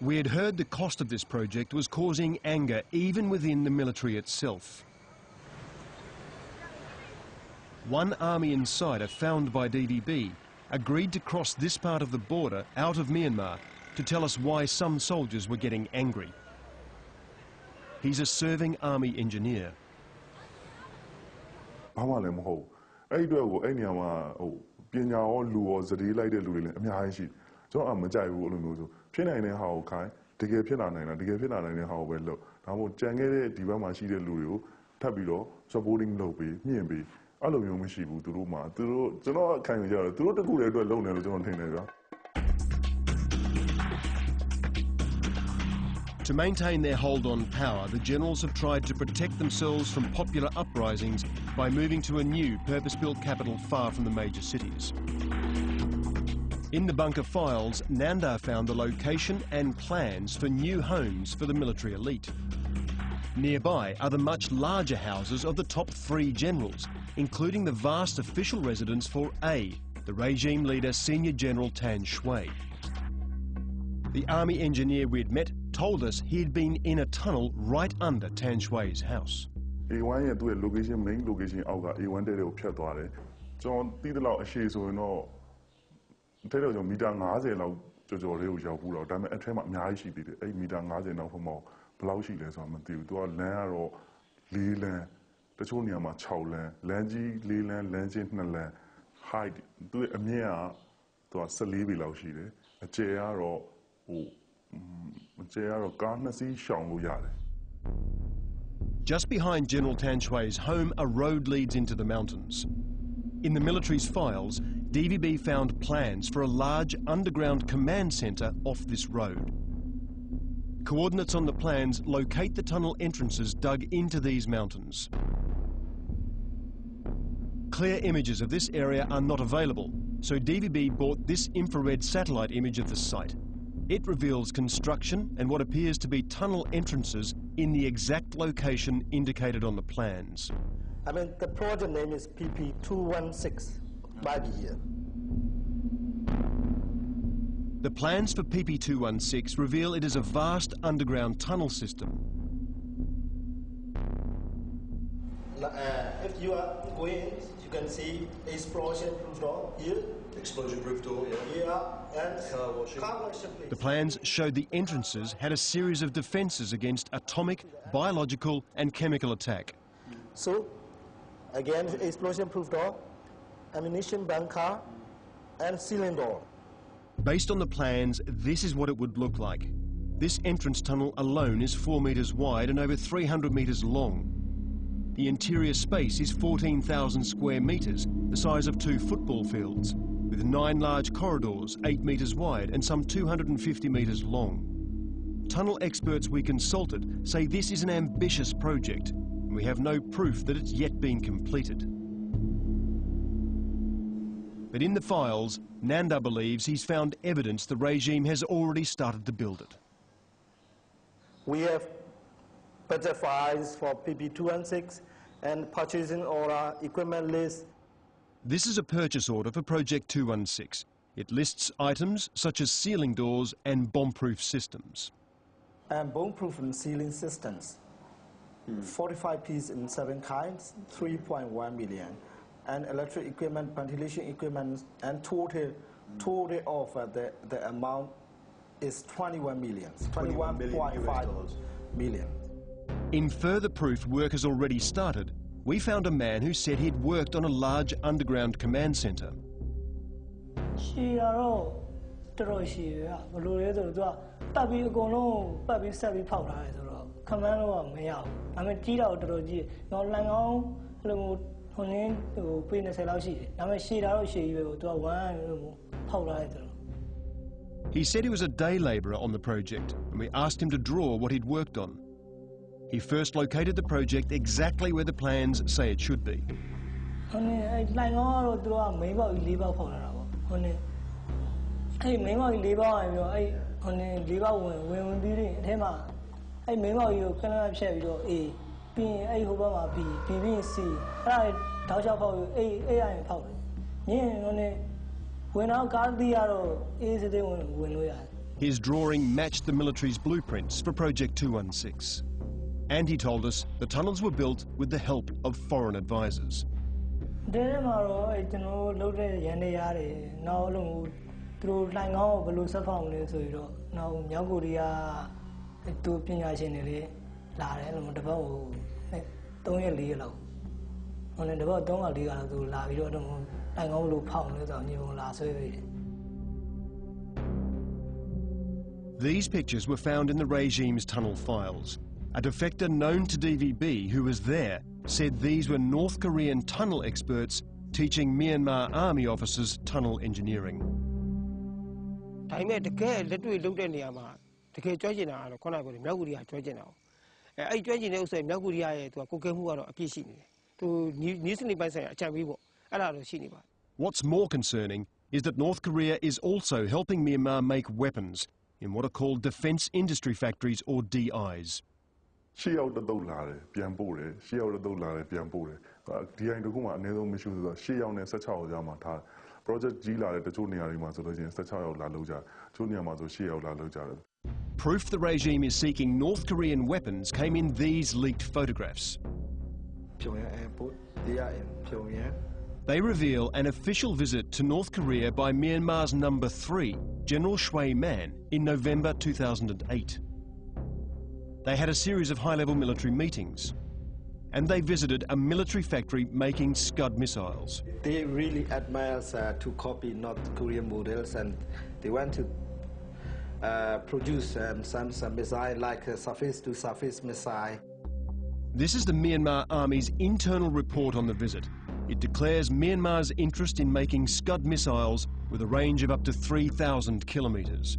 We had heard the cost of this project was causing anger even within the military itself. One army insider found by DVB agreed to cross this part of the border out of Myanmar to tell us why some soldiers were getting angry. He's a serving army engineer. To maintain their hold on power, the generals have tried to protect themselves from popular uprisings by moving to a new purpose-built capital far from the major cities. In the bunker files, Nanda found the location and plans for new homes for the military elite. Nearby are the much larger houses of the top 3 generals, including the vast official residence for A, the regime leader Senior General Tan Shui. The army engineer we'd met told us he had been in a tunnel right under Tan Shui's house. A1 ရဲ့သူ့ရဲ့ location main location အောက်က A1 တဲ့ကိုဖြတ်သွားတယ်ကျွန်တော်တီးတဲ့လောက်အရှိဆိုရင်တော့ထဲတော့ကျွန်တော်မီတာ50လောက်ကြော်လေးကိုရောက်ဘူးတော့ဒါပေမဲ့အထက်မှာအများကြီးရှိသေးတယ်အဲ့မီတာ50လောက်ဖို့မဟုတ်ဘယ်လောက်ရှိလဲဆိုတာမသိဘူးသူကလမ်းကတော့4လမ်းတချို့နေရာမှာ6လမ်းလမ်းကြီး4လမ်းလမ်းချင်း2လမ်း height သူ့ရဲ့အမြင့်ကသူက14ပေလောက်ရှိတယ်အကျယ်ကတော့Just behind General Tan Shui's home, a road leads into the mountains. In the military's files, DVB found plans for a large underground command centre off this road. Coordinates on the plans locate the tunnel entrances dug into these mountains. Clear images of this area are not available, so DVB bought this infrared satellite image of the site. It reveals construction and what appears to be tunnel entrances in the exact location indicated on the plans. The project name is PP216 by the year. The plans for PP216 reveal it is a vast underground tunnel system. If you are going, you can see explosion-proof door here. Explosion-proof door, yeah. And the plans showed the entrances had a series of defences against atomic, biological and chemical attack. So, again, explosion-proof door, ammunition bunker and ceiling door. Based on the plans, this is what it would look like. This entrance tunnel alone is 4 metres wide and over 300 metres long. The interior space is 14,000 square metres, the size of 2 football fields, with 9 large corridors, 8 metres wide and some 250 metres long. Tunnel experts we consulted say this is an ambitious project, and we have no proof that it's yet been completed. But in the files, Nanda believes he's found evidence the regime has already started to build it. We have budget files for PP216 and purchasing order, equipment list. This is a purchase order for Project 216. It lists items such as ceiling doors and bomb-proof systems. And bomb-proof ceiling systems. 45 pieces in 7 kinds, 3.1 million. And electric equipment, ventilation equipment, and total of the amount is 21 million, 21.5 million. In further proof work has already started, we found a man who said he'd worked on a large underground command centre. He said he was a day labourer on the project, and we asked him to draw what he'd worked on. He first located the project exactly where the plans say it should be. His drawing matched the military's blueprints for Project 216. And he told us the tunnels were built with the help of foreign advisors. These pictures were found in the regime's tunnel files. A defector known to DVB who was there said these were North Korean tunnel experts teaching Myanmar army officers tunnel engineering. What's more concerning is that North Korea is also helping Myanmar make weapons in what are called defence industry factories, or DIs. Project Proof the regime is seeking North Korean weapons came in these leaked photographs. They reveal an official visit to North Korea by Myanmar's number 3, General Shui Man, in November 2008. They had a series of high-level military meetings, and they visited a military factory making Scud missiles. They really admire to copy North Korean models, and they want to produce some missile like a surface-to-surface missile. This is the Myanmar Army's internal report on the visit. It declares Myanmar's interest in making Scud missiles with a range of up to 3,000 kilometres.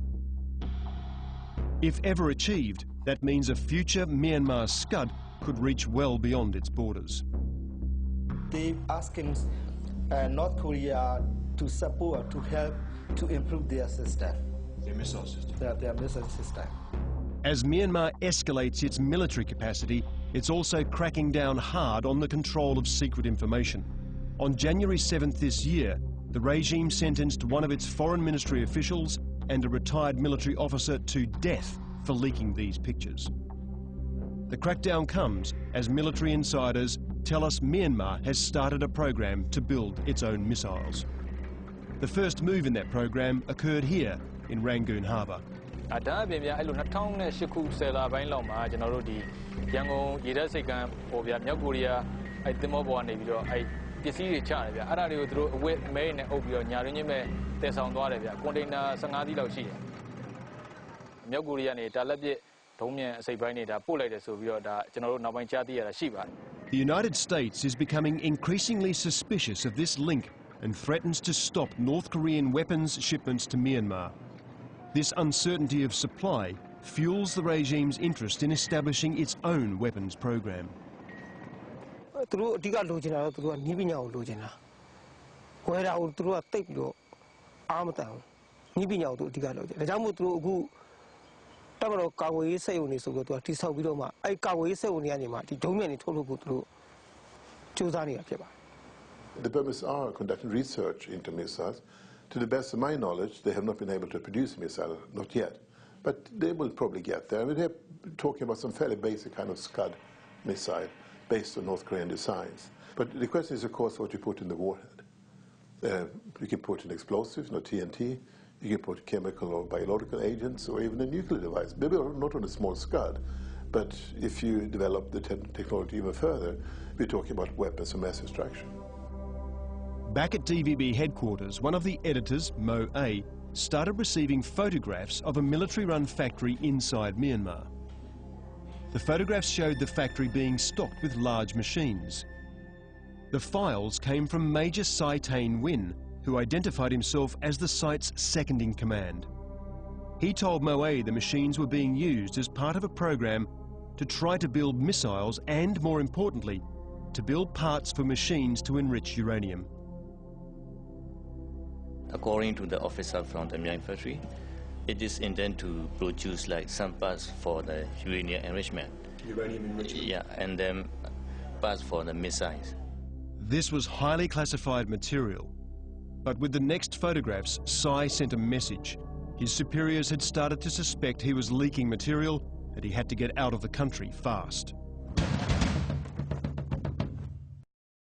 If ever achieved, that means a future Myanmar Scud could reach well beyond its borders. They asking North Korea to support, to help, to improve their system. Their missile system. Their missile system. As Myanmar escalates its military capacity, it's also cracking down hard on the control of secret information. On January 7th this year, the regime sentenced one of its foreign ministry officials and a retired military officer to death for leaking these pictures. The crackdown comes as military insiders tell us Myanmar has started a program to build its own missiles. The first move in that program occurred here in Rangoon Harbour. The United States is becoming increasingly suspicious of this link and threatens to stop North Korean weapons shipments to Myanmar. This uncertainty of supply fuels the regime's interest in establishing its own weapons program. The Burmese are conducting research into missiles. To the best of my knowledge, they have not been able to produce a missile, not yet. But they will probably get there. I mean, they're talking about some fairly basic kind of Scud missile based on North Korean designs. But the question is, of course, what you put in the warhead. You can put in explosives, not TNT. You can put chemical or biological agents, or even a nuclear device. Maybe not on a small Scud, but if you develop the technology even further, we're talking about weapons of mass destruction. Back at DVB headquarters, one of the editors, Mo A, started receiving photographs of a military-run factory inside Myanmar. The photographs showed the factory being stocked with large machines. The files came from Major Sai Tain Win, who identified himself as the site's second-in-command. He told Mo A the machines were being used as part of a program to try to build missiles and, more importantly, to build parts for machines to enrich uranium. According to the officer from the Myanmar factory, it is intended to produce like some parts for the uranium enrichment. Uranium enrichment? Yeah, and then parts for the missiles. This was highly classified material. But with the next photographs, Sai sent a message. His superiors had started to suspect he was leaking material and he had to get out of the country fast.